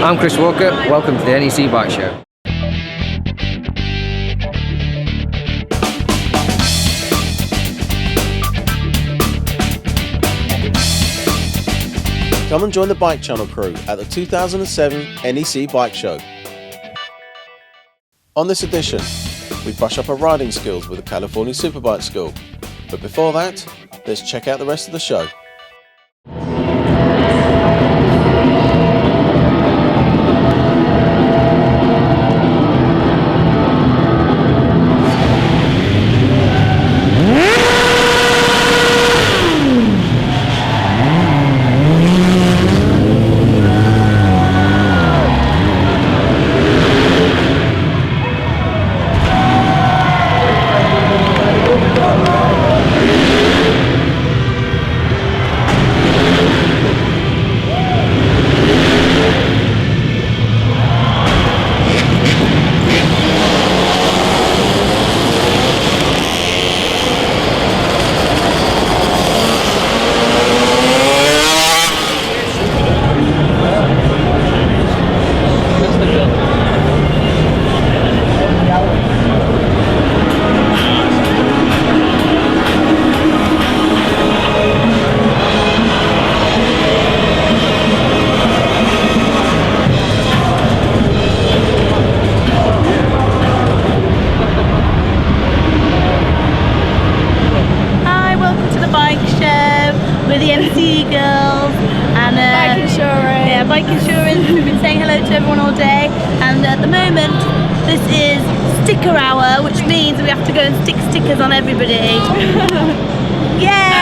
I'm Chris Walker, welcome to the NEC Bikeshow. Come and join the Bike Channel crew at the 2007 NEC Bikeshow. On this edition, we brush up our riding skills with the California Superbike School. But before that, let's check out the rest of the show. With the NEC girls and bike insurance. Yeah, bike insurance. We've been saying hello to everyone all day, and at the moment this is sticker hour, which means we have to go and stick stickers on everybody. Yeah!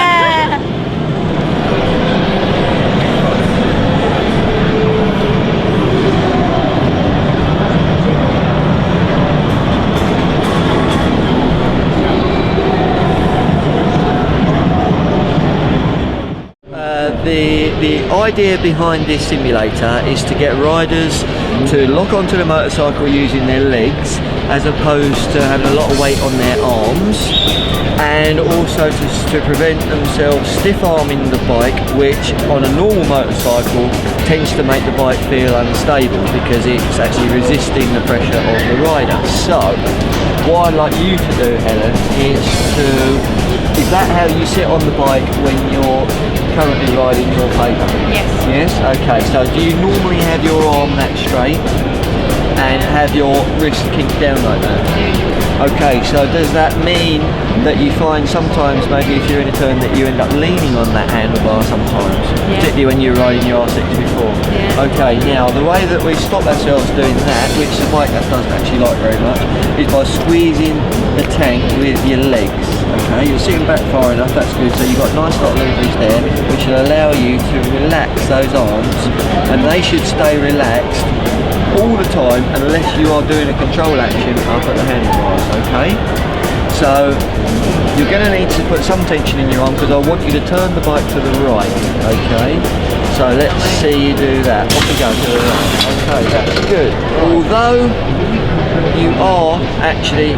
The idea behind this simulator is to get riders to lock onto the motorcycle using their legs as opposed to having a lot of weight on their arms, and also to prevent themselves stiff arming the bike, which on a normal motorcycle tends to make the bike feel unstable because it's actually resisting the pressure of the rider. So what I'd like you to do, Helen, is that how you sit on the bike when you're currently riding your paper? Yes. Yes? Okay, so do you normally have your arm that straight and have your wrist kicked down like that? Okay, so does that mean that you find sometimes, maybe if you're in a turn, that you end up leaning on that handlebar sometimes? Yeah. Particularly when you're riding your R64? Yeah. Okay, now the way that we stop ourselves doing that, which the bike doesn't actually like very much, is by squeezing the tank with your legs. Okay, you're sitting back far enough, that's good, so you've got nice lot of leverage there, which will allow you to relax those arms, and they should stay relaxed all the time unless you are doing a control action up at the handlebars. Okay, so you're going to need to put some tension in your arm because I want you to turn the bike to the right. Okay, so let's see you do that. Off we go to the right. Okay, that's good. Although you are actually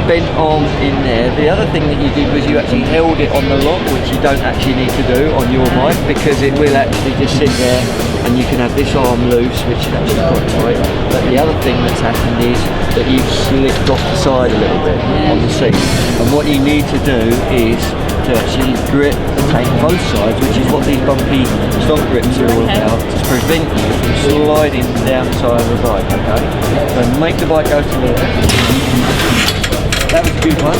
bent arms in there, the other thing that you did was you actually held it on the lock, which you don't actually need to do on your bike because it will actually just sit there and you can have this arm loose, which is actually quite tight. But the other thing that's happened is that you've slipped off the side a little bit on the seat, and what you need to do is to actually grip the tank both sides, which is what these bumpy stock grips are all about, to prevent you from sliding down the side of the bike. Okay, so make the bike go to the left. That was a good one,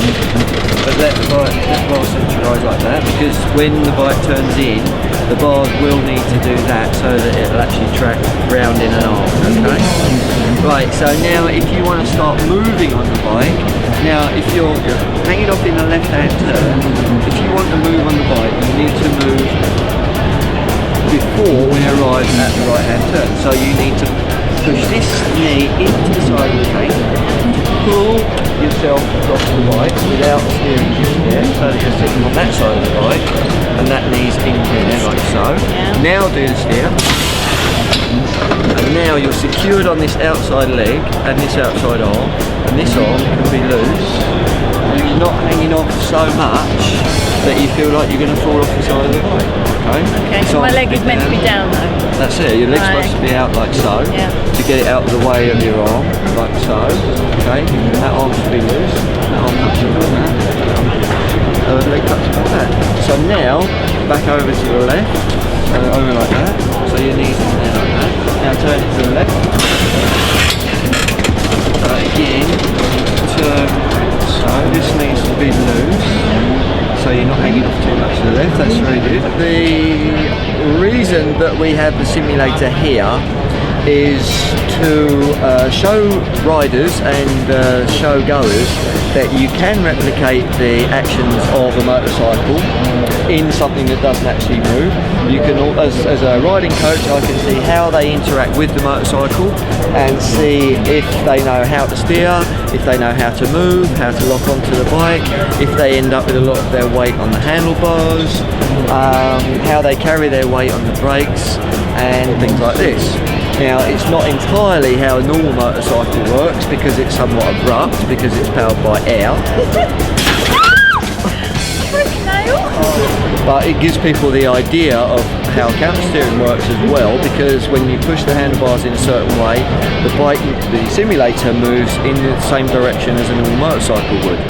but let the bar centralise like that, because when the bike turns in, the bars will need to do that so that it'll actually track round in an arm. Okay? Right, so now if you want to start moving on the bike, now if you're hanging off in a left-hand turn, if you want to move on the bike, you need to move before we arrive at the right-hand turn. So you need to push this knee into the side of the tank, pull yourself across the bike without steering just there, so that you're sitting on that side of the bike and that knee's in there like so. Yeah. Now do the steer, and now you're secured on this outside leg and this outside arm, and this arm can be loose and you're not hanging off so much that you feel like you're going to fall off the side of the bike. Okay. Okay, so my leg is meant to be down though. That's it. Your leg's Right. supposed to be out like so. Yeah. To get it out of the way of your arm, like so. Okay. That arm should be loose. That arm touching like that. Leg touching like that. So now back over to the left. Over like that. So your knees in there like that. Now turn it to the left. Again, turn. So this needs to be loose. So you're not hanging off too much to the left. That's very good. The reason that we have the simulator here is to show riders and show goers that you can replicate the actions of a motorcycle in something that doesn't actually move. You can, as a riding coach, I can see how they interact with the motorcycle and see if they know how to steer, if they know how to move, how to lock onto the bike, if they end up with a lot of their weight on the handlebars, how they carry their weight on the brakes and things like this. Now, it's not entirely how a normal motorcycle works because it's somewhat abrupt because it's powered by air. But it gives people the idea of how counter steering works as well, because when you push the handlebars in a certain way, the simulator moves in the same direction as a normal motorcycle would.